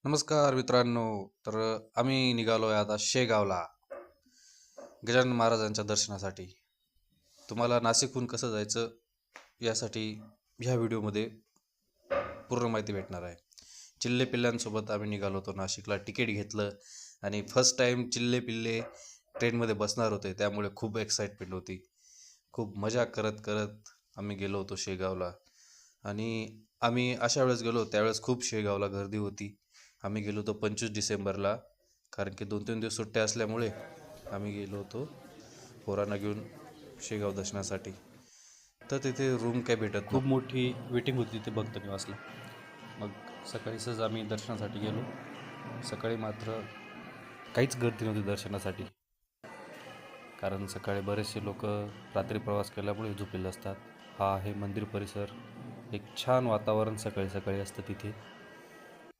नमस्कार मित्रांनो. तर आम्ही निघालो आहे आता शेगावला गजानन महाराजांच्या दर्शनासाठी. तुम्हाला नाशिकहून कसं जायचं यासाठी ह्या व्हिडिओमध्ये पूर्ण माहिती भेटणार आहे. चिल्ले पिल्ल्यांसोबत आम्ही निघालो होतो नाशिकला. तिकीट घेतलं आणि फर्स्ट टाईम चिल्ले पिल्ले ट्रेनमध्ये बसणार होते, त्यामुळे खूप एक्साइटमेंट होती. खूप मजा करत करत आम्ही गेलो होतो शेगावला. आणि आम्ही अशा वेळेस गेलो त्यावेळेस खूप शेगावला गर्दी होती. आम्ही गेलो होतो 25 डिसेंबरला, कारण की 2-3 दिवस सुट्ट्या असल्यामुळे आम्ही गेलो होतो पोरांना घेऊन शेगाव दर्शनासाठी. तर तिथे रूम काही भेटत खूप मोठी वेटिंग होती तिथे भक्त निवासला. मग सकाळी सहज आम्ही दर्शनासाठी गेलो. सकाळी मात्र काहीच गर्दी नव्हती दर्शनासाठी, कारण सकाळी बरेचसे लोक रात्री प्रवास केल्यामुळे झोपलेले असतात. हा आहे मंदिर परिसर. एक छान वातावरण सकाळी सकाळी असतं तिथे.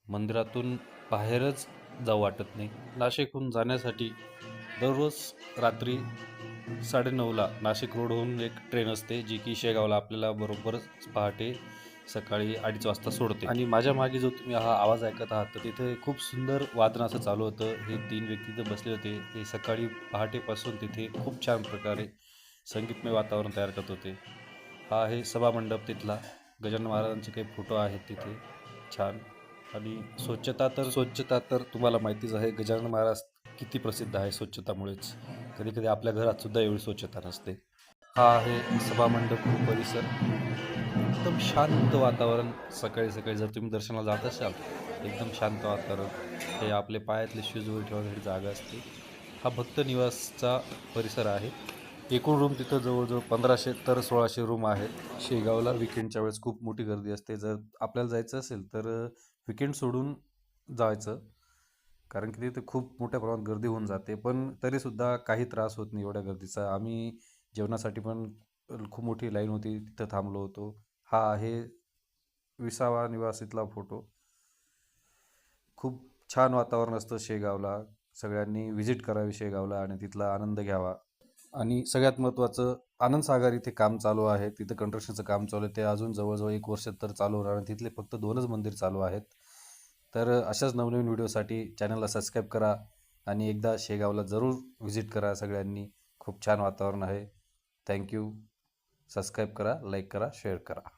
मंदिरातून बाहेरच जाऊ वाटत नाही. नाशिकहून जाण्यासाठी दररोज रात्री 9:30ला नाशिक रोडहून एक ट्रेन असते, जी की शेगावला आपल्याला बरोबर पहाटे सकाळी 2:30 वाजता सोडते. आणि माझ्या मागे जो तुम्ही हा आवाज ऐकत आहात, तर तिथे खूप सुंदर वादन असं चालू होतं. हे 3 व्यक्ती तिथे बसले होते. हे सकाळी पहाटेपासून तिथे खूप छान प्रकारे संगीतमय वातावरण तयार करत होते. हा आहे सभामंडप तिथला. गजानन महाराजांचे काही फोटो आहेत तिथे छान. आणि स्वच्छता तर तुम्हाला माहितीच आहे, गजानन महाराज किती प्रसिद्ध आहे स्वच्छतामुळेच. कधी कधी आपल्या घरात सुद्धा एवढी स्वच्छता नसते. हा आहे सभामंडप परिसर. एकदम शांत वातावरण. सकाळी सकाळी जर तुम्ही दर्शनाला जात असाल, एकदम शांत वातावरण. हे आपले पायातले शूज वगैरे ठेवण्यासाठी जागा असते. हा भक्त निवासचा परिसर आहे. एकूण रूम तिथं जवळजवळ 1500 तर 1600 रूम आहेत. शेगावला विकेंडच्या वेळेस खूप मोठी गर्दी असते. जर आपल्याला जायचं असेल तर विकेंड सोडून जायचं, कारण की तिथे खूप मोठ्या प्रमाणात गर्दी होऊन जाते. पण तरीसुद्धा काही त्रास होत नाही एवढ्या गर्दीचा. आम्ही जेवणासाठी पण खूप मोठी लाईन होती, तिथं थांबलो होतो. हा आहे विसावा निवासीतला फोटो. खूप छान वातावरण असतं शेगावला. सगळ्यांनी व्हिजिट करावी शेगावला आणि तिथला आनंद घ्यावा. आणि सगळ्यात महत्त्वाचं, आनंदसागर इथे काम चालू आहे. तिथं कंस्ट्रक्शनचं काम चालू आहे. ते अजून जवळजवळ 1 वर्ष तर चालू होणार आणि तिथले फक्त 2च मंदिर चालू आहेत. तर अशाच नवनवीन व्हिडिओसाठी चॅनलला सबस्क्राईब करा आणि एकदा शेगावला जरूर व्हिजिट करा सगळ्यांनी. खूप छान वातावरण आहे. थँक्यू. सबस्क्राईब करा, लाईक करा, शेअर करा.